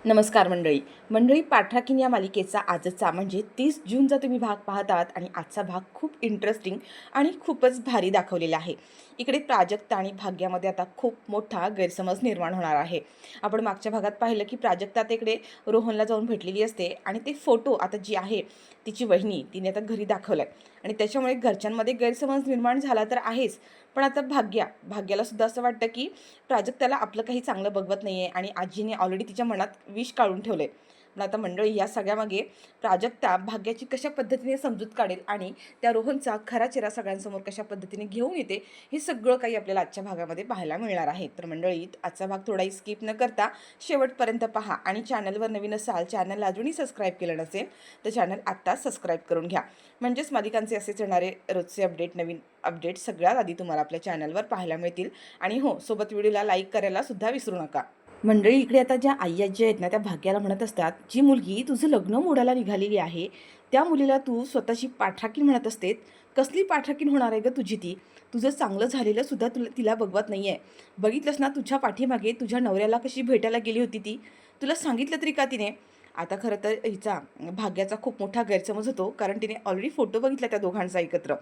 नमस्कार मंडळी. पाठराखीण या मालिकेचा आजचा म्हणजे 30 जूनचा तुम्ही भाग पाहत आहात आणि आजचा भाग खूप इंटरेस्टिंग आणि खूपच भारी दाखवलेला आहे. इकडे प्राजक्ता आणि भाग्यामध्ये आता खूप मोठा गैरसमज निर्माण होणार आहे. आपण मागच्या भागात पाहिलं की प्राजक्ता आता इकडे रोहनला जाऊन भेटलेली असते आणि ते फोटो आता जी आहे तिची वहिनी तिने आता घरी दाखवलाय आणि त्याच्यामुळे घरच्यांमध्ये गैरसमज निर्माण झाला तर आहेच. पण आता भाग्याला सुद्धा असं वाटतं की प्राजक्ताला आपलं काही चांगलं बघवत नाही आहे आणि आजीने ऑलरेडी तिच्या मनात विष काढून ठेवलं आहे. पण आता मंडळी या सगळ्यामागे प्राजक्ता भाग्याची कशा पद्धतीने समजूत काढेल आणि त्या रोहनचा खरा चेहरा सगळ्यांसमोर कशा पद्धतीने घेऊन येते हे सगळं काही आपल्याला आजच्या भागामध्ये पाहायला मिळणार आहे. तर मंडळी आजचा भाग थोडाही स्किप न करता शेवटपर्यंत पहा आणि चॅनलवर नवीन असाल, चॅनलला अजूनही सबस्क्राईब केलं नसेल तर चॅनल आत्ताच सबस्क्राईब करून घ्या. म्हणजेच मालिकांचे असेच येणारे रोजचे नवीन अपडेट सगळ्यात आधी तुम्हाला आपल्या चॅनलवर पाहायला मिळतील. आणि हो, सोबत व्हिडिओला लाईक करायला सुद्धा विसरू नका. मंडळी इकडे आता ज्या आई आजी आहेत ना त्या भाग्याला म्हणत असतात, जी मुलगी तुझं लग्न मोडायला निघालेली आहे त्या मुलीला तू स्वतःची पाठराखीण म्हणत असते. कसली पाठराखीण होणार आहे ग तुझी ती? तुझं चांगलं झालेलं सुद्धा तिला बघवत नाही आहे. बघितलंस ना तुझ्या पाठीमागे तुझ्या नवऱ्याला कशी भेटायला गेली होती ती? तुला सांगितलं तरी का तिने? आता खरं तर हिचा भाग्याचा खूप मोठा गैरसमज होतो, कारण तिने ऑलरेडी फोटो बघितला त्या दोघांचा एकत्र.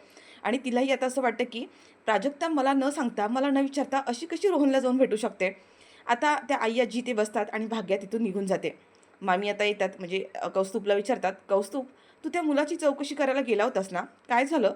आणि तिलाही आता असं वाटतं की प्राजक्ता मला न सांगता, मला न विचारता अशी कशी रोहनला जाऊन भेटू शकते? आता त्या आई आजी ते बसतात आणि भाग्या तिथून निघून जाते. मामी आता येतात, म्हणजे कौस्तुभला विचारतात, कौस्तुभ तू त्या मुलाची चौकशी करायला गेला होतास ना, काय झालं?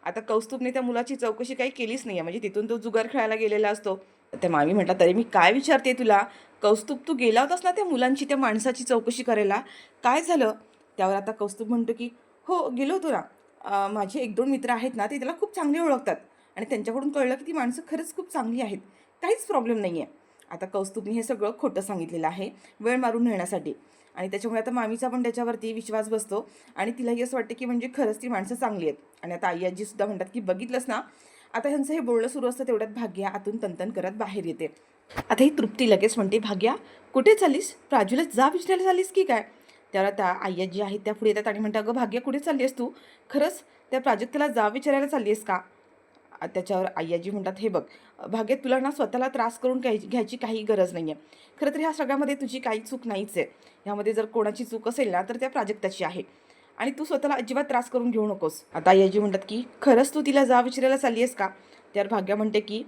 आता कौस्तुभने त्या मुलाची चौकशी काही केलीच नाही आहे, म्हणजे तिथून तो जुगार खेळायला गेलेला असतो. त्या मामी म्हणतात, तरी मी काय विचारते तुला, कौस्तुभ तू गेला होतास ना त्या मुलांची, त्या माणसाची चौकशी करायला, काय झालं? त्यावर आता कौस्तुभ म्हणतो की हो गेलो होतो ना. माझे 1-2 मित्र आहेत ना, ते त्याला खूप चांगले ओळखतात आणि त्यांच्याकडून कळलं की ती माणसं खरंच खूप चांगली आहेत. काहीच प्रॉब्लेम नाही आहे. आता कौस्तुभने हे सगळं खोटं सांगितलेलं आहे वेळ मारून नेण्यासाठी. आणि त्याच्यामुळे आता मामीचा पण त्याच्यावरती विश्वास बसतो आणि तिलाही असं वाटतं की म्हणजे खरंच ती माणसं चांगली आहेत. आणि आता आई आजीसुद्धा म्हणतात की बघितलंस ना. आता ह्यांचं हे बोलणं सुरू असतं तेवढ्यात भाग्या आतून तनतन करत बाहेर येते. आता ही तृप्ती लगेच म्हणते, भाग्या कुठे चाललीस? प्राजूला जा विचारायला चाललीस की काय? त्यावर आता आई आजी आहेत त्या पुढे येतात आणि म्हणतात, अगं भाग्या कुठे चालली आहेस तू? खरंच त्या प्राजक्ताला जा विचारायला चालली आहेस का? त्याच्यावर आई-आजी म्हणतात, हे बघ भाग्य, तुला ना स्वतःला त्रास करून घ्यायची काही गरज नाही आहे. खरं तर ह्या सगळ्यामध्ये तुझी काही चूक नाहीच आहे. ह्यामध्ये जर कोणाची चूक असेल ना तर त्या प्राजक्ताची आहे आणि तू स्वतःला अजिबात त्रास करून घेऊ नकोस. आता आई-आजी म्हणतात की खरंच तू तिला जा विचारायला चालली आहेस का? त्यावर भाग्या म्हणते की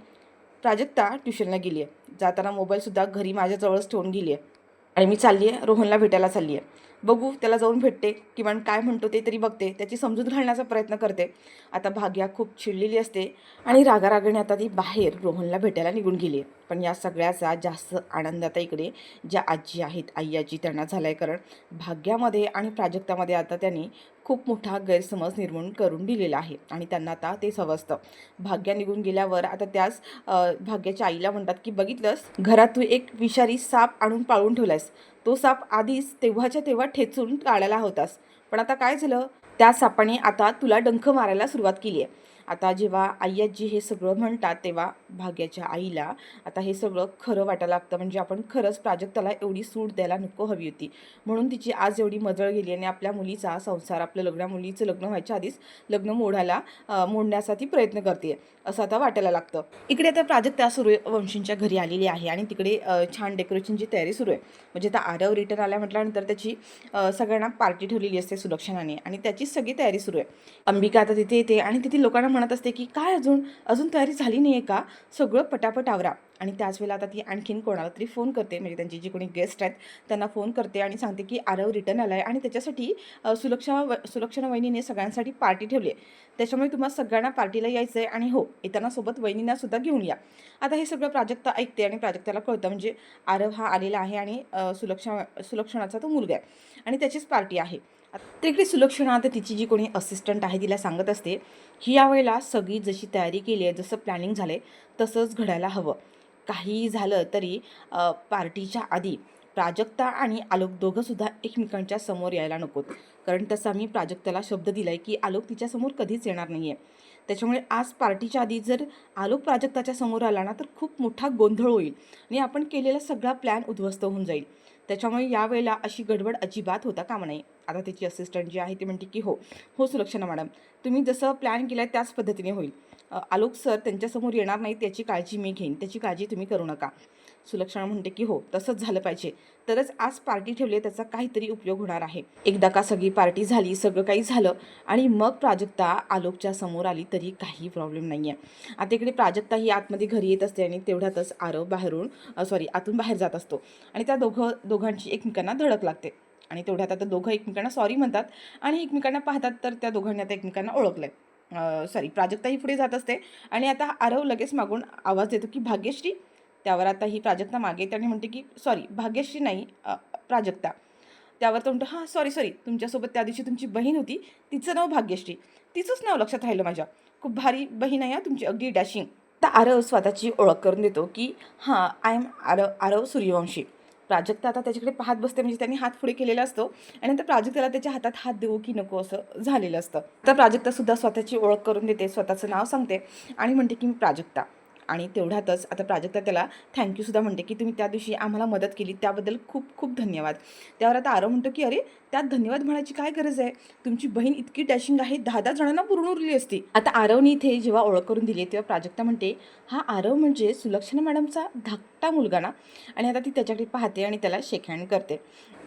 प्राजक्ता ट्युशनला गेली आहे. जाताना मोबाईलसुद्धा घरी माझ्याजवळच ठेवून गेली आहे आणि मी चालली आहे रोहनला भेटायला चालली आहे. बघू त्याला जाऊन भेटते, किमान काय म्हणतो ते तरी बघते, त्याची समजूत घालण्याचा प्रयत्न करते. आता भाग्या खूप चिडलेली असते आणि रागारागाने आता ती बाहेर रोहनला भेटायला निघून गेली आहे. पण या सगळ्याचा जास्त आनंद आता इकडे ज्या आजी आहेत, आई आजी, त्यांना झाला आहे. कारण भाग्यामध्ये आणि प्राजक्तामध्ये आता त्यांनी खूप मोठा गैरसमज निर्माण करून दिलेला आहे आणि त्यांना आता ते समजतं. भाग्या निघून गेल्यावर आता त्याच भाग्याच्या आईला म्हणतात की बघितलंस, घरात तू एक विषारी साप आणून पाळून ठेवलायस. तो साप आधीच तेव्हाच्या तेव्हा ठेचून काढायला होतास, पण आता काय झालं? त्या सापाने आता तुला डंख मारायला सुरुवात केली आहे. आता जेव्हा आई आजी हे सगळं म्हणतात तेव्हा भाग्याच्या आईला आता हे सगळं खरं वाटायला लागतं. म्हणजे आपण खरंच प्राजक्ताला एवढी सूट द्यायला नको हवी होती, म्हणून तिची आज एवढी मजळ गेली आणि आपल्या मुलीचा संसार, आपल्या मुलीचं लग्न व्हायच्या आधीच लग्न मोडण्यासाठी प्रयत्न करते असं आता वाटायला लागतं. इकडे आता प्राजक्ता सूर्यवंशींच्या घरी आलेली आहे आणि तिकडे छान डेकोरेशनची तयारी सुरू आहे. म्हणजे आता आरव रिटर्न आल्या म्हटल्यानंतर त्याची सगळ्यांना पार्टी ठेवलेली असते सुलक्षणाने आणि त्याचीच सगळी तयारी सुरू आहे. अंबिका आता तिथे येते आणि तिथे लोकांना म्हणत असते की काय अजून अजून तयारी झाली नाही आहे का? सगळं पटापट आवरा. आणि त्याच वेळेला आता ती आणखीन कोणाला तरी फोन करते, म्हणजे त्यांची जी कोणी गेस्ट आहेत त्यांना फोन करते आणि सांगते की आरव रिटर्न आला आहे आणि त्याच्यासाठी सुलक्षणा वहिनीने सगळ्यांसाठी पार्टी ठेवली आहे. त्याच्यामुळे तुम्हाला सगळ्यांना पार्टीला यायचं आहे आणि हो, येताना सोबत वहिनींना सुद्धा घेऊन या. आता हे सगळं प्राजक्ता ऐकते आणि प्राजक्ताला कळतं, म्हणजे आरव हा आलेला आहे आणि सुलक्षणाचा तो मुलगा आहे आणि त्याचीच पार्टी आहे. तर इकडे सुलक्षणा आता तिची जी कोणी असिस्टंट आहे तिला सांगत असते, ही यावेळेला सगळी जशी तयारी केली आहे, जसं प्लॅनिंग झालं आहे तसंच घडायला हवं. काहीही झालं तरी पार्टीच्या आधी प्राजक्ता आणि आलोक दोघंसुद्धा एकमेकांच्या समोर यायला नकोत. कारण तसा मी प्राजक्ताला शब्द दिला आहे की आलोक तिच्यासमोर कधीच येणार नाही आहे. त्याच्यामुळे आज पार्टीच्या आधी जर आलोक प्राजक्ताच्या समोर आला ना तर खूप मोठा गोंधळ होईल आणि आपण केलेला सगळा प्लॅन उद्ध्वस्त होऊन जाईल. त्याच्यामुळे यावेळेला अशी गडबड अजिबात होता कामा नये. आता त्याची असिस्टंट जी आहे ती म्हणते की हो हो सुलक्षणा मॅडम, तुम्ही जसं प्लॅन केलं आहे त्याच पद्धतीने होईल. आलोक सर त्यांच्यासमोर येणार नाही त्याची काळजी मी घेईन, त्याची काळजी तुम्ही करू नका. सुलक्षणा म्हणते की हो तसंच झालं पाहिजे, तरच आज पार्टी ठेवली त्याचा काहीतरी उपयोग होणार आहे. एकदा का सगळी पार्टी झाली, सगळं काही झालं आणि मग प्राजक्ता आलोकच्या समोर आली तरी काही प्रॉब्लेम नाही आहे. आता इकडे प्राजक्ता ही आतमध्ये घरी येत असते आणि तेवढ्यातच आरव आतून बाहेर जात असतो आणि त्या दोघांची एकमेकांना धडक लागते. आणि तेवढ्यात आता दोघं एकमेकांना सॉरी म्हणतात आणि एकमेकांना पाहतात, तर त्या दोघांनी आता एकमेकांना ओळखलंय. प्राजक्ता ही पुढे जात असते आणि आता आरव लगेच मागून आवाज देतो की भाग्यश्री. त्यावर आता ही प्राजक्ता मागे येते आणि म्हणते की सॉरी भाग्यश्री नाही, प्राजक्ता. त्यावर तो म्हणतो हां सॉरी तुमच्यासोबत त्या दिवशी तुमची बहीण होती, तिचं नाव भाग्यश्री, तिचंच नाव लक्षात राहिलं माझ्या. खूप भारी बहीण आहे तुमची, अगदी डॅशिंग. तर आरव स्वतःची ओळख करून देतो की हां आय एम आरव सूर्यवंशी. प्राजक्ता आता त्याच्याकडे पाहत बसते, म्हणजे त्यांनी हात पुढे केलेला असतो आणि नंतर प्राजक्ताला त्याच्या हातात हात देऊ की नको असं झालेलं असतं. तर प्राजक्तासुद्धा स्वतःची ओळख करून देते, स्वतःचं नाव सांगते आणि म्हणते की मी प्राजक्ता. आणि तेवढ्यातच आता प्राजक्ता त्याला थँक्यूसुद्धा म्हणते की तुम्ही त्या दिवशी आम्हाला मदत केली त्याबद्दल खूप खूप धन्यवाद. त्यावर आता आरव म्हणतो की अरे त्यात धन्यवाद म्हणायची काय गरज आहे, तुमची बहीण इतकी डॅशिंग आहे, 10 जणांना पुरून उरली असती. आता आरवने इथे जेव्हा ओळख करून दिली तेव्हा प्राजक्ता म्हणते हा आरव म्हणजे सुलक्षणा मॅडमचा धाकटा मुलगा ना. आणि आता ती त्याच्याकडे पाहते आणि त्याला शेक हँड करते.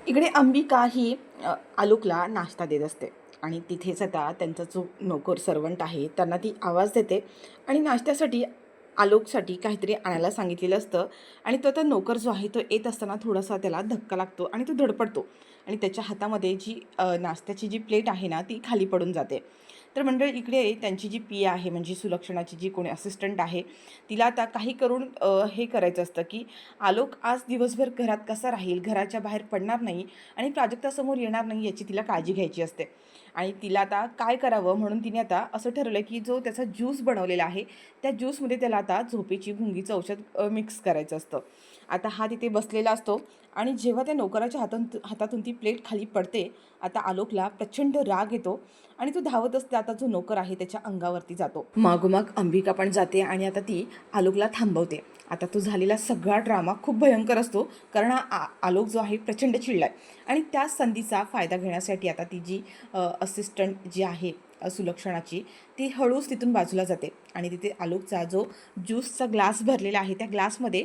इकडे अंबिका ही आलोकला नाश्ता देत असते आणि तिथेच आता त्यांचा जो नोकर सर्वंट आहे त्यांना ती आवाज देते आणि नाश्त्यासाठी आलोकसाठी काहीतरी आणायला सांगितलेलं असतं. आणि तो आता नोकर जो आहे तो येत असताना थोडासा त्याला धक्का लागतो आणि तो धडपडतो आणि त्याच्या हातामध्ये जी नाश्त्याची जी प्लेट आहे ना ती खाली पडून जाते. तर मंडळी इकडे त्यांची जी पी आहे म्हणजे सुलक्षणाची जी कोणी असिस्टंट आहे, तिला आता काही करून हे करायचं असतं की आलोक आज दिवसभर घरात कसा राहील, घराच्या बाहेर पडणार नाही आणि प्राजक्तासमोर येणार नाही याची तिला काळजी घ्यायची असते. आणि तिला आता काय करावं म्हणून तिने आता असं ठरवलं की जो त्याचा ज्यूस बनवलेला आहे त्या ज्यूसमध्ये त्याला आता झोपेची गुंगीचं औषध मिक्स करायचं असतं. आता हा तिथे बसलेला असतो आणि जेव्हा त्या नोकराच्या हातातून ती प्लेट खाली पडते, आता आलोकला प्रचंड राग येतो आणि तो धावत असते. आता जो नोकर आहे त्याच्या अंगावरती जातो. मागोमाग अंबिका पण जाते आणि आता ती आलोकला थांबवते. आता तो झालेला सगळा ड्रामा खूप भयंकर असतो, कारण आलोक जो आहे प्रचंड चिडलाय आणि त्या संधीचा फायदा घेण्यासाठी आता ती जी असिस्टंट जी आहे सुलक्षणाची, ती हळूच तिथून बाजूला जाते आणि तिथे आलोकचा जो ज्यूसचा ग्लास भरलेला आहे त्या ग्लासमध्ये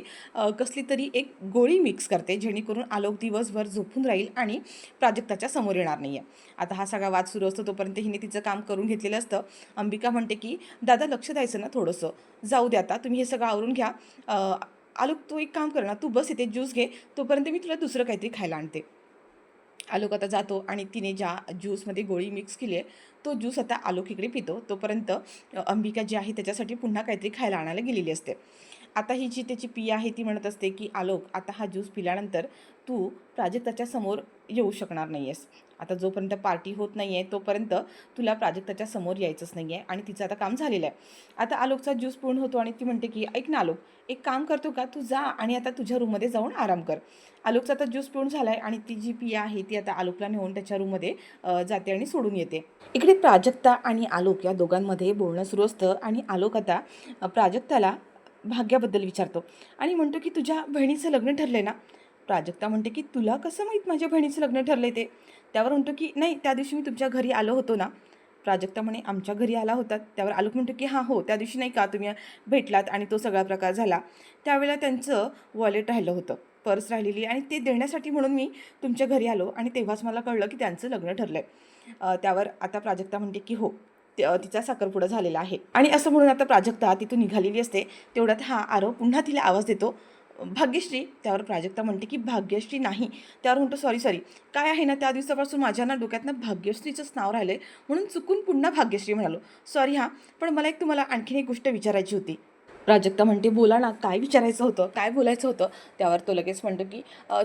कसली तरी एक गोळी मिक्स करते, जेणेकरून आलोक दिवसभर झोपून राहील आणि प्राजक्ताच्या समोर येणार नाही आहे. आता हा सगळा वाद सुरू असतो तोपर्यंत हिने तिचं काम करून घेतलेलं असतं. अंबिका म्हणते की दादा लक्ष द्यायचं ना थोडंसं, जाऊ दे आता तुम्ही हे सगळं आवरून घ्या. आलोक तू एक काम कर ना, तू बस इथे ज्यूस घे, तोपर्यंत मी तुला दुसरं काहीतरी खायला आणते. आलोक आता जातो आणि तिने ज्या ज्यूसमध्ये गोळी मिक्स केली आहे तो ज्यूस आता आलोक इकडे पितो. तोपर्यंत अंबिका जी आहे त्याच्यासाठी पुन्हा काहीतरी खायला आणायला गेलेली असते. आता ही जी त्याची पी आहे ती म्हणत असते की आलोक आता हा ज्यूस पिल्यानंतर तू प्राजक्ताच्या समोर येऊ शकणार नाही आहेस. आता जोपर्यंत पार्टी होत नाही आहे तोपर्यंत तुला प्राजक्ताच्या समोर यायचंच नाही आहे आणि तिचं आता काम झालेलं आहे. आता आलोकचा ज्यूस पूर्ण होतो आणि ती म्हणते की ऐक ना आलोक, एक काम करतो का, तू जा आणि आता तुझ्या रूममध्ये जाऊन आराम कर. आलोकचा आता ज्यूस पिऊन झाला आहे आणि ती जी पिया आहे ती आता आलोकला नेऊन त्याच्या रूममध्ये जाते आणि सोडून येते. इकडे प्राजक्ता आणि आलोक या दोघांमध्ये बोलणं सुरू असतं आणि आलोक आता प्राजक्ताला भाग्याबद्दल विचारतो आणि म्हणतो की तुझ्या बहिणीचं लग्न ठरलं आहे ना. प्राजक्ता म्हणते की तुला कसं माहीत माझ्या बहिणीचं लग्न ठरलं आहे ते. त्यावर म्हणतो की नाही त्या दिवशी मी तुमच्या घरी आलो होतो ना. प्राजक्ता म्हणे आमच्या घरी आला होता. त्यावर आलोक म्हणतो की हां हो त्या दिवशी नाही का तुम्ही भेटलात आणि तो सगळा प्रकार झाला. त्यावेळेला त्यांचं वॉलेट राहिलं होतं, पर्स राहिलेली आणि ते देण्यासाठी म्हणून मी तुमच्या घरी आलो आणि तेव्हाच मला कळलं की त्यांचं लग्न ठरलं आहे. त्यावर आता प्राजक्ता म्हणते की हो तिचा साखरपुडा झालेला आहे आणि असं म्हणून आता प्राजक्ता तिथून निघालेली असते. तेवढ्यात हा आरव पुन्हा तिला आवाज देतो भाग्यश्री. त्यावर प्राजक्ता म्हणते की भाग्यश्री नाही. त्यावर म्हणतो सॉरी काय आहे ना त्या दिवसापासून माझ्या ना डोक्यातनं भाग्यश्रीचंच नाव राहिलं आहे म्हणून चुकून पुन्हा भाग्यश्री म्हणालो, सॉरी हां. पण मला एक तुम्हाला आणखीन एक गोष्ट विचारायची होती. प्राजक्ता म्हणते बोला ना, काय विचारायचं होतं, काय बोलायचं होतं. त्यावर तो लगेच म्हणतो की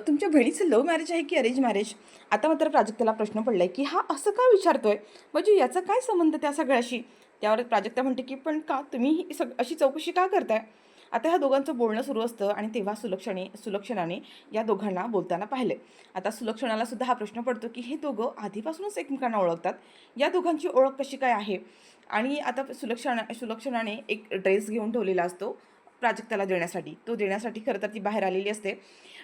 तुमच्या बहिणीचं लव्ह मॅरेज आहे की अरेंज मॅरेज. आता मात्र प्राजक्ताला प्रश्न पडला आहे की हा असं का विचारतोय, म्हणजे याचा काय संबंध त्या सगळ्याशी. त्यावर प्राजक्ता म्हणते की पण का तुम्ही ही अशी चौकशी का करताय. आता ह्या दोघांचं बोलणं सुरू असतं आणि तेव्हा सुलक्षणाने या दोघांना बोलताना पाहिले. आता सुलक्षणाला सुद्धा हा प्रश्न पडतो की हे दोघं आधीपासूनच एकमेकांना ओळखतात, या दोघांची ओळख कशी काय आहे. आणि आता सुलक्षणाने एक ड्रेस घेऊन ठेवलेला असतो प्राजक्ताला देण्यासाठी. तो देण्यासाठी खरं तर ती बाहेर आलेली असते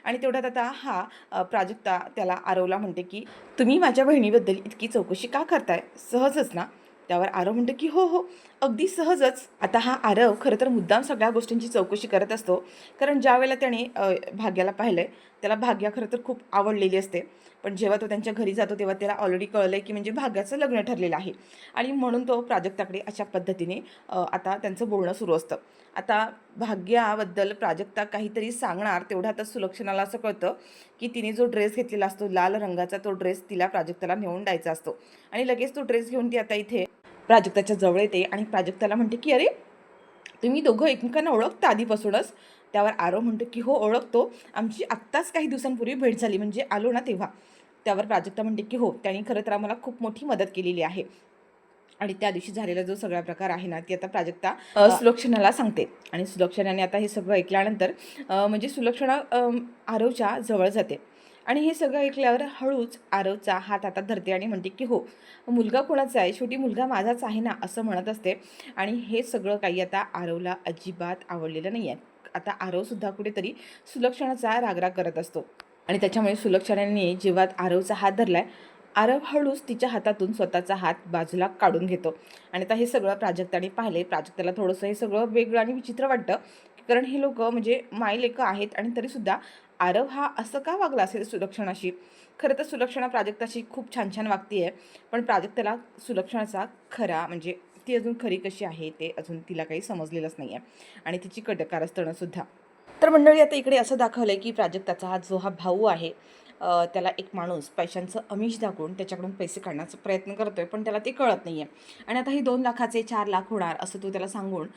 आणि तेवढ्यात आता प्राजक्ता त्याला आरवला म्हणते की तुम्ही माझ्या बहिणीबद्दल इतकी चौकशी का करताय, सहजच ना. त्यावर आरव म्हणतो की हो हो, अगदी सहजच. आता हा आरव खरं तर मुद्दाम सगळ्या गोष्टींची चौकशी करत असतो, कारण ज्या वेळेला त्याने भाग्याला पाहिलं आहे, त्याला भाग्या खरं तर खूप आवडलेली असते. पण जेव्हा तो त्यांच्या घरी जातो तेव्हा त्याला ऑलरेडी कळलं आहे की म्हणजे भाग्याचं लग्न ठरलेलं आहे, आणि म्हणून तो प्राजक्ताकडे अशा पद्धतीने आता त्यांचं बोलणं सुरू असतं. आता भाग्याबद्दल प्राजक्ता काहीतरी सांगणार, तेवढा आता सुलक्षणाला असं कळतं की तिने जो ड्रेस घेतलेला असतो लाल रंगाचा, तो ड्रेस तिला प्राजक्ताला नेऊन द्यायचा असतो. आणि लगेच तो ड्रेस घेऊन ती आता इथे प्राजक्ताच्या जवळ येते आणि प्राजक्ताला म्हणते की अरे, तुम्ही दोघं एकमेकांना ओळखता आधीपासूनच? त्यावर आरव म्हणतो की हो ओळखतो, आमची आत्ताच काही दिवसांपूर्वी भेट झाली, म्हणजे आलो ना तेव्हा. त्यावर प्राजक्ता म्हणते की हो, त्यांनी खरं तर आम्हाला खूप मोठी मदत केलेली आहे. आणि त्या दिवशी झालेला जो सगळा प्रकार आहे ना, ती आता प्राजक्ता सुलक्षणाला सांगते. आणि सुलक्षणाने आता हे सगळं ऐकल्यानंतर म्हणजे सुलक्षणा आरवच्या जवळ जाते. आणि हे सगळं ऐकल्यावर हळूच आरवचा हात हातात धरते आणि म्हणते की हो, मुलगा कोणाचा आहे, शेवटी मुलगा माझाच आहे ना, असं म्हणत असते. आणि हे सगळं काही आता आरवला अजिबात आवडलेलं नाही आहे. आता आरवसुद्धा कुठेतरी सुलक्षणाचा रागराग करत असतो. आणि त्याच्यामुळे सुलक्षणाने जेव्हा आरवचा हात धरलाय, आरव हळूच तिच्या हातातून स्वतःचा हात बाजूला काढून घेतो. आणि आता हे सगळं प्राजक्ताने पाहिले. प्राजक्ताला थोडंसं हे सगळं वेगळं आणि विचित्र वाटतं, कारण हे लोकं म्हणजे मायलेकं आहेत आणि तरीसुद्धा आरव हा असं का वागला असेल सुलक्षणाशी. खरं तर सुलक्षणा प्राजक्ताशी खूप छान छान वागते आहे, पण प्राजक्ताला सुलक्षणाचा खरा म्हणजे ती अजून खरी कशी आहे ते अजून तिला काही समजलेलंच नाही आहे, आणि तिची कारस्थानंसुद्धा. तर मंडळी, आता इकडे असं दाखवलं आहे की प्राजक्ताचा हा भाऊ आहे, त्याला एक माणूस पैशांचं आमिष दाखवून त्याच्याकडून पैसे काढण्याचा प्रयत्न करतोय, पण त्याला ते कळत नाही आहे. आणि आता ही 2 लाखाचे 4 लाख होणार असं तो त्याला सांगून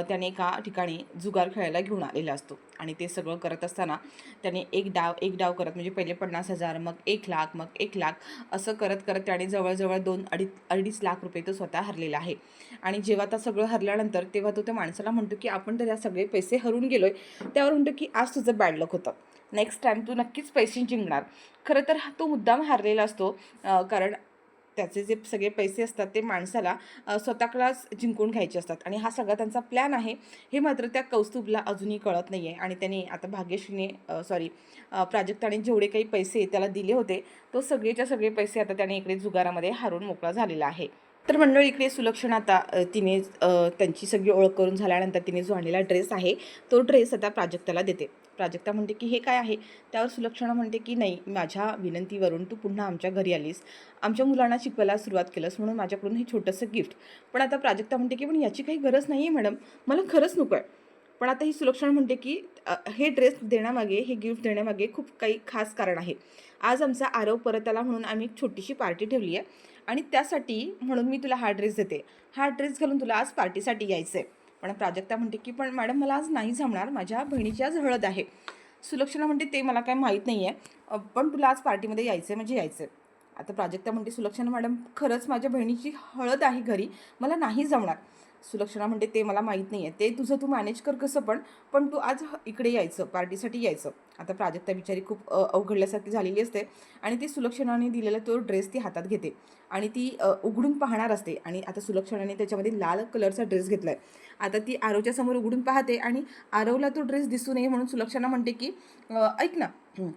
त्याने एका ठिकाणी जुगार खेळायला घेऊन आलेला असतो. आणि ते सगळं करत असताना त्याने एक डाव करत म्हणजे पहिले 50,000, मग 1 लाख, मग 1 लाख, असं करत करत त्याने जवळजवळ 2-2.5 लाख रुपये तो स्वतः हरलेला आहे. आणि जेव्हा आता सगळं हरल्यानंतर तेव्हा तो त्या माणसाला म्हणतो की आपण तर या सगळे पैसे हरून गेलोय. त्यावर म्हणतो की आज तुझं बॅड लक होतं, नेक्स्ट टाईम तू नक्कीच पैसे जिंकणार. खरं तर तो मुद्दाम हारलेला असतो, कारण त्याचे जे सगळे पैसे असतात ते माणसाला स्वतःकडेच जिंकून घ्यायचे असतात, आणि हा सगळा त्यांचा प्लॅन आहे हे मात्र त्या कौस्तुभला अजूनही कळत नाही आहे. आणि त्याने आता भाग्यश्रीने प्राजक्ताने जेवढे काही पैसे त्याला दिले होते, तो सगळेच्या सगळे पैसे आता त्याने इकडे जुगारामध्ये हारून मोकळा झालेला आहे. तर मंडळी, इकडे सुलक्षणा आता तिने त्यांची सगळी ओळख करून झाल्यानंतर तिने जो आणलेला ड्रेस आहे, तो ड्रेस आता प्राजक्ताला देते. प्राजक्ता म्हणते की हे काय आहे? त्यावर सुलक्षणा म्हणते की नाही, माझ्या विनंतीवरून तू पुन्हा आमच्या घरी आलीस, आमच्या मुलांना शिकवायला सुरुवात केलंस, म्हणून माझ्याकडून हे छोटंसं गिफ्ट. पण आता प्राजक्ता म्हणते की पण याची काही गरज नाही आहे मॅडम, मला खरंच नको आहे. पण आता ही सुलक्षणा म्हणते की हे ड्रेस देण्यामागे, हे गिफ्ट देण्यामागे खूप काही खास कारण आहे. आज आमचा आरव परत आला म्हणून आम्ही एक छोटीशी पार्टी ठेवली आहे, आणि त्यासाठी म्हणून मी तुला हा ड्रेस देते. हा ड्रेस घालून तुला आज पार्टीसाठी यायचं आहे. पण प्राजक्ता म्हणते की पण मॅडम, मला आज नाही जमणार, माझ्या बहिणीची आज हळद आहे. सुलक्षणा म्हणते ते मला काय माहीत नाही आहे, पण तुला आज पार्टीमध्ये यायचं आहे म्हणजे यायचं आहे. आता प्राजक्ता म्हणते सुलक्षणा मॅडम, खरंच माझ्या बहिणीची हळद आहे घरी, मला नाही जमणार. सुलक्षणा म्हणते ते मला माहीत नाही आहे, ते तुझं तू मॅनेज कर कसं पण, पण तू आज इकडे यायचं, पार्टीसाठी यायचं. आता प्राजक्ता बिचारी खूप अवघडल्यासारखी झालेली असते, आणि ती सुलक्षणाने दिलेला तो ड्रेस ती हातात घेते आणि ती उघडून पाहणार असते. आणि आता सुलक्षणाने त्याच्यामध्ये लाल कलरचा ड्रेस घेतला आहे. आता ती आरवच्या समोर उघडून पाहते, आणि आरवला तो ड्रेस दिसू नये म्हणून सुलक्षणा म्हणते की ऐक ना,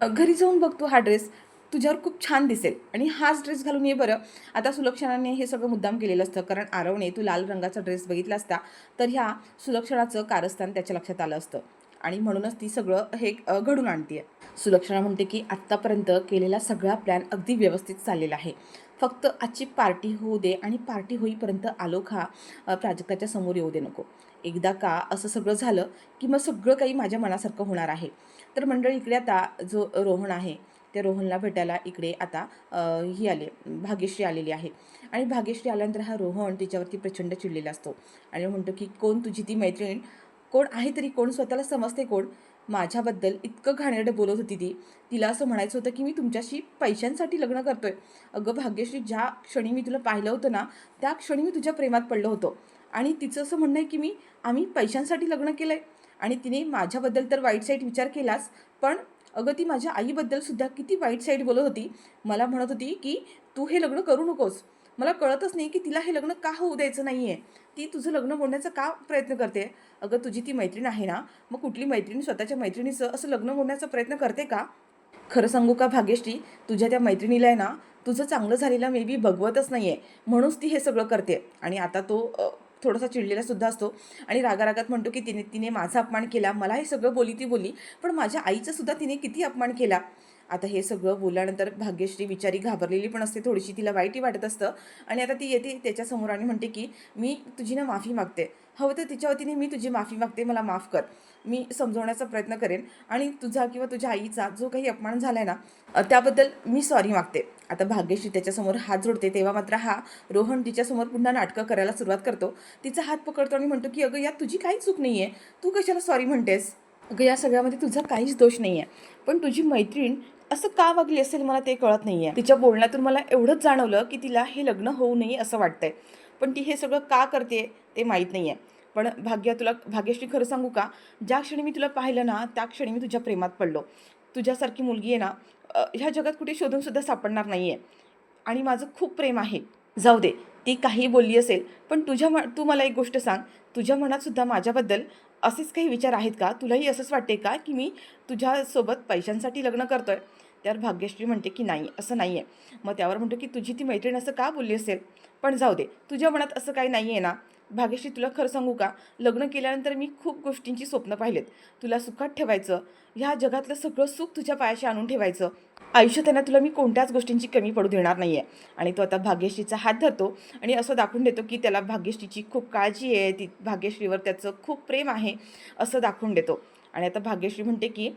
घरी जाऊन बघतो, हा ड्रेस तुझ्यावर खूप छान दिसेल आणि हाच ड्रेस घालून ये बरं. आता सुलक्षणाने हे सगळं मुद्दाम केलेलं असतं, कारण आरवने तू लाल रंगाचा ड्रेस बघितला असता तर ह्या सुलक्षणाचं कारस्थान त्याच्या लक्षात आलं असतं, आणि म्हणूनच ती सगळं हे घडून आणते. सुलक्षणा म्हणते की आत्तापर्यंत केलेला सगळा प्लॅन अगदी व्यवस्थित चाललेला आहे, फक्त आजची पार्टी होऊ दे, आणि पार्टी होईपर्यंत आलोक हा प्राजक्ताच्या समोर येऊ दे नको. एकदा का असं सगळं झालं की मग सगळं काही माझ्या मनासारखं होणार आहे. तर मंडळी, इकडे आता जो रोहन आहे, त्या रोहनला भेटायला इकडे आता ही आले, भाग्यश्री आलेली आहे. आणि भाग्यश्री आल्यानंतर हा रोहन तिच्यावरती प्रचंड चिडलेला असतो आणि म्हणतो की कोण तुझी ती मैत्रीण, कोण आहे तरी कोण, स्वतःला समजते कोण? माझ्याबद्दल इतकं घाणेरडं बोलत होती ती, तिला असं म्हणायचं होतं की मी तुमच्याशी पैशांसाठी लग्न करतोय. अगं भाग्यश्री, ज्या क्षणी मी तुला पाहिलं होतं ना, त्या क्षणी मी तुझ्या प्रेमात पडलं होतं. आणि तिचं असं म्हणणं आहे की आम्ही पैशांसाठी लग्न केलं आहे. आणि तिने माझ्याबद्दल तर वाईट साईड विचार केलाच, पण अगं ती माझ्या आईबद्दल सुद्धा किती वाईट साईड बोलत होती. मला म्हणत होती की तू हे लग्न करू नकोस. मला कळतच नाही की तिला हे लग्न का होऊ द्यायचं नाही आहे. ती तुझं लग्न मोडण्याचा का प्रयत्न करते? अगं तुझी ती मैत्रीण आहे ना, मग कुठली मैत्रीण स्वतःच्या मैत्रिणीचं असं लग्न मोडण्याचा प्रयत्न करते का? खरं सांगू का भाग्यश्री, तुझ्या त्या मैत्रिणीला आहे ना, तुझं चांगलं झालेलं मे बी बघवतच नाही आहे, म्हणूनच ती हे सगळं करते. आणि आता तो थोडासा चिडलेला सुद्धा असतो आणि रागारागात म्हणतो की तिने तिने माझा अपमान केला, मला हे सगळं बोली ती बोली, पण माझ्या आईचा सुद्धा तिने किती अपमान केला. आता हे सगळं बोलल्यानंतर भाग्यश्री बिचारी घाबरलेली पण असते थोडीशी, तिला वाईटही वाटत असतं. आणि आता ती येते त्याच्यासमोर आणि म्हणते की मी तुझी ना माफी मागते, हवं तर तिच्या वतीने मी तुझी माफी मागते, मला माफ कर, मी समजवण्याचा प्रयत्न करेन आणि तुझा किंवा तुझ्या आईचा जो काही अपमान झाला आहे ना, त्याबद्दल मी सॉरी मागते. आता भाग्यश्री त्याच्यासमोर हात जोडते, तेव्हा मात्र हा रोहन तिच्यासमोर पुन्हा नाटकं करायला सुरुवात करतो. तिचा हात पकडतो आणि म्हणतो की अगं यात तुझी काहीच चूक नाही आहे, तू कशाला सॉरी म्हणतेस, अगं या सगळ्यामध्ये तुझा काहीच दोष नाही आहे, पण तुझी मैत्रीण असं का वागली असेल मला ते कळत नाही आहे. तिच्या बोलण्यातून मला एवढंच जाणवलं की तिला हे लग्न होऊ नये असं वाटतंय, पण ती हे सगळं का करते ते माहीत नाही आहे. पण भाग्यश्री खरं सांगू का, ज्या क्षणी मी तुला पाहिलं ना त्या क्षणी मी तुझ्या प्रेमात पडलो. तुझ्यासारखी मुलगी आहे ना, ह्या जगात कुठे शोधूनसुद्धा सापडणार नाही आहे आणि माझं खूप प्रेम आहे. जाऊ दे, ती काही बोलली असेल, पण तू मला एक गोष्ट सांग, तुझ्या मनात सुद्धा माझ्याबद्दल असेच काही विचार आहेत का? तुलाही असंच वाटते का की मी तुझ्यासोबत पैशांसाठी लग्न करतोय? त्यावर भाग्यश्री म्हणते की नाही, असं नाही आहे. मग त्यावर म्हणतो की तुझी ती मैत्रीण असं का बोलली असेल, पण जाऊ दे, तुझ्या मनात असं काही नाही आहे ना. भाग्यश्री तुला खरं सांगू का, लग्न केल्यानंतर मी खूप गोष्टींची स्वप्न पाहिलेत. तुला सुखात ठेवायचं, ह्या जगातलं सगळं सुख तुझ्या पायाशी आणून ठेवायचं, आयुष्यात आहे ना तुला मी कोणत्याच गोष्टींची कमी पडू देणार नाही आहे. आणि तो आता भाग्यश्रीचा हात धरतो आणि असं दाखवून देतो की त्याला भाग्यश्रीची खूप काळजी आहे, ती भाग्यश्रीवर त्याचं खूप प्रेम आहे असं दाखवून देतो. आणि आता भाग्यश्री म्हणते की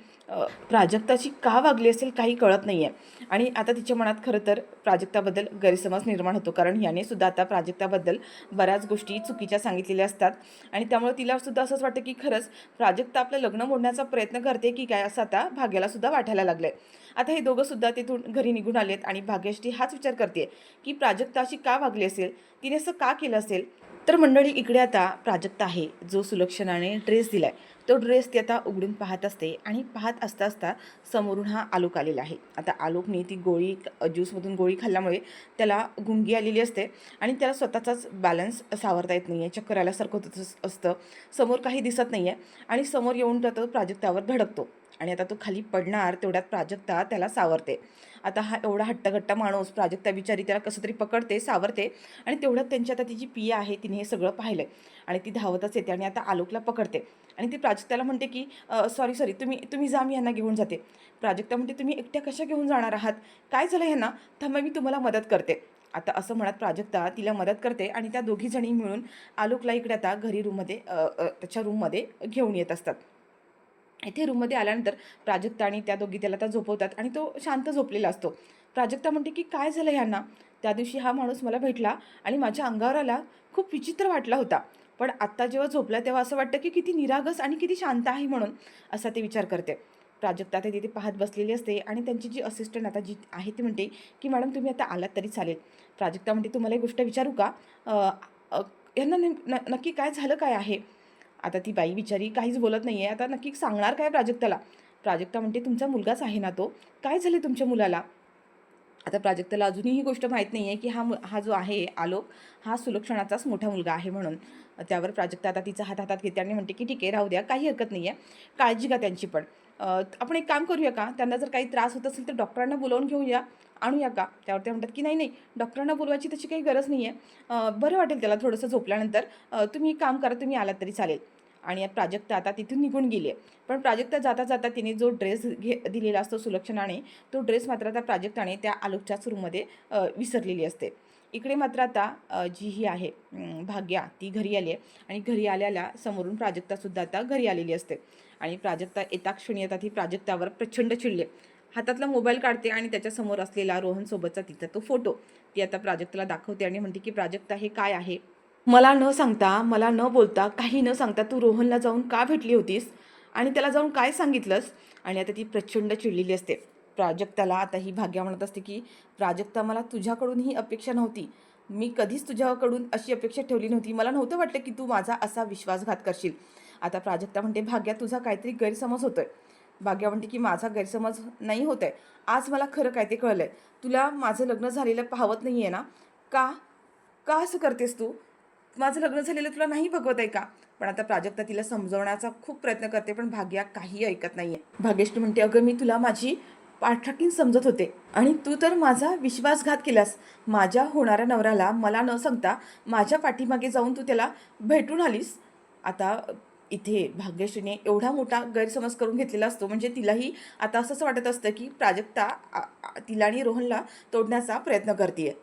प्राजक्ताची का वागली असेल काही कळत नाही आहे. आणि आता तिच्या मनात खरं तर प्राजक्ताबद्दल गैरसमज निर्माण होतो, कारण याने सुद्धा आता प्राजक्ताबद्दल बऱ्याच गोष्टी चुकीच्या सांगितलेल्या असतात. आणि त्यामुळे तिला सुद्धा असंच वाटतं की खरंच प्राजक्ता आपलं लग्न मोडण्याचा प्रयत्न करते की काय, असं आता भाग्याला सुद्धा वाटायला लागलंय. आता हे दोघं सुद्धा तिथून घरी निघून आलेत आणि भाग्यश्री हाच विचार करते की प्राजक्ता अशी का वागली असेल, तिने असं का केलं असेल. तर मंडळी इकडे आता प्राजक्ता आहे, जो सुलक्षणाने ड्रेस दिलाय, तो ड्रेस ती आता उघडून पाहत असते आणि पाहत असता असता समोरून हा आलोक आलेला आहे. आता आलोकने ती गोळी ज्यूसमधून गोळी खाल्ल्यामुळे त्याला गुंगी आलेली असते आणि त्याला स्वतःचाच बॅलन्स सावरता येत नाही आहे, चक्कर आल्यासारखं होत असतं, समोर काही दिसत नाही आहे आणि समोर येऊन तो प्राजक्तावर धडकतो आणि आता तो खाली पडणार तेवढ्यात प्राजक्ता त्याला सावरते. आता हा एवढा हट्टगट्टा माणूस, प्राजक्ता बिचारी त्याला कसं तरी पकडते, सावरते आणि तेवढ्यात त्यांची आता तिची पिया आहे, तिने हे सगळं पाहिलं आणि ती धावतच येते आणि आता आलोकला पकडते आणि ती प्राजक्ताला म्हणते की सॉरी सॉरी, तुम्ही जा, मी ह्यांना घेऊन जाते. प्राजक्ता म्हणते तुम्ही एकट्या कशा घेऊन जाणार आहात, काय झालं ह्यांना, थांबा मी तुम्हाला मदत करते. आता असं म्हणत प्राजक्ता तिला मदत करते आणि त्या दोघीजणी मिळून आलोकला इकडे आता घरी रूममध्ये त्याच्या रूममध्ये घेऊन येत असतात. इथे रूममध्ये आल्यानंतर प्राजक्ता आणि त्या दोघी त्याला त्या झोपवतात आणि तो शांत झोपलेला असतो. प्राजक्ता म्हणते की काय झालं ह्यांना, त्या दिवशी हा माणूस मला भेटला आणि माझ्या अंगावर आला, खूप विचित्र वाटला होता, पण आत्ता जेव्हा झोपला तेव्हा असं वाटतं की किती निरागस आणि किती शांत आहे म्हणून, असा ते विचार करते. प्राजक्ता ते तिथे पाहत बसलेली असते आणि त्यांची जी असिस्टंट आता जी आहे ती म्हणते की मॅडम तुम्ही आता आलात तरी चालेल. प्राजक्ता म्हणते तुम्हाला एक गोष्ट विचारू का, अ, अ, यांना नक्की काय झालं काय आहे. आता ती बाई बिचारी काहीच बोलत नाही आहे, आता नक्की सांगणार काय प्राजक्ताला. प्राजक्ता म्हणते तुमचा मुलगाच आहे ना तो, काय झाले तुमच्या मुलाला. आता प्राजक्ताला अजूनही ही गोष्ट माहीत नाही आहे की हा जो आहे आलोक, हा सुलक्षणाचाच मोठा मुलगा आहे म्हणून. त्यावर प्राजक्ता आता तिचा हात हातात घेते आणि म्हणते की ठीक आहे, राहू द्या, काही हरकत नाही आहे, काळजी घ्या त्यांची पण. आपण एक काम करूया का, त्यांना जर काही त्रास होत असेल तर डॉक्टरांना बोलावून घेऊया, आणूया का. त्यावर ते म्हणतात की नाही नाही, डॉक्टरांना बोलवायची तशी काही गरज नाही आहे, बरं वाटेल त्याला थोडंसं झोपल्यानंतर, तुम्ही एक काम करा, तुम्ही आलात तरी चालेल. आणि प्राजक्ता आता तिथून निघून गेली आहे. पण प्राजक्ता जाता जाता तिने जो ड्रेस दिलेला असतो सुलक्षणाने, तो ड्रेस मात्र आता प्राजक्ताने त्या आलोकच्याच रूममध्ये विसरलेली असते. इकडे मात्र आता जी ही आहे भाग्या, ती घरी आली आहे आणि घरी आल्याला समोरून प्राजक्तासुद्धा आता घरी आलेली असते. आणि प्राजक्ता येता क्षणी येतात ही प्राजक्तावर प्रचंड चिडले, हातातला मोबाईल काढते आणि त्याच्यासमोर असलेला रोहनसोबतचा तिचा तो फोटो ती आता प्राजक्ताला दाखवते आणि म्हणते की प्राजक्ता हे काय आहे, मला न सांगता, मला न बोलता, काही न सांगता तू रोहनला जाऊन का भेटली होतीस आणि त्याला जाऊन काय सांगितलंस. आणि आता ती प्रचंड चिडलेली असते. प्राजक्ताला आता ही भाग्या म्हणत असते की प्राजक्ता, मला तुझ्याकडून ही अपेक्षा नव्हती, मी कधीच तुझ्याकडून अशी अपेक्षा ठेवली नव्हती, मला नव्हतं वाटलं की तू माझा असा विश्वासघात करशील. आता प्राजक्ता म्हणते भाग्या तुझा काहीतरी गैरसमज होतोय. भाग्या म्हणते की माझा गैरसमज नाही होत आहे, आज मला खरं काय ते कळलं आहे, तुला माझं लग्न झालेलं पाहवत नाही आहे ना, का का असं करतेस तू, माझं लग्न झालेलं तुला नाही बघवत आहे का. पण आता प्राजक्ता तिला समजवण्याचा खूप प्रयत्न करते, पण भाग्या काही ऐकत नाही आहे. भाग्यश्री म्हणते अगं मी तुला माझी पाठराखीण समजत होते आणि तू तर माझा विश्वासघात केलास. माझ्या होणाऱ्या नवऱ्याला मला न सांगता माझ्या पाठीमागे जाऊन तू त्याला भेटून आलीस. आता इथे भाग्यश्रीने एवढा मोठा गैरसमज करून घेतलेला असतो, म्हणजे तिलाही आता असंच वाटत असतं की प्राजक्ता तिला आणि रोहनला तोडण्याचा प्रयत्न करते.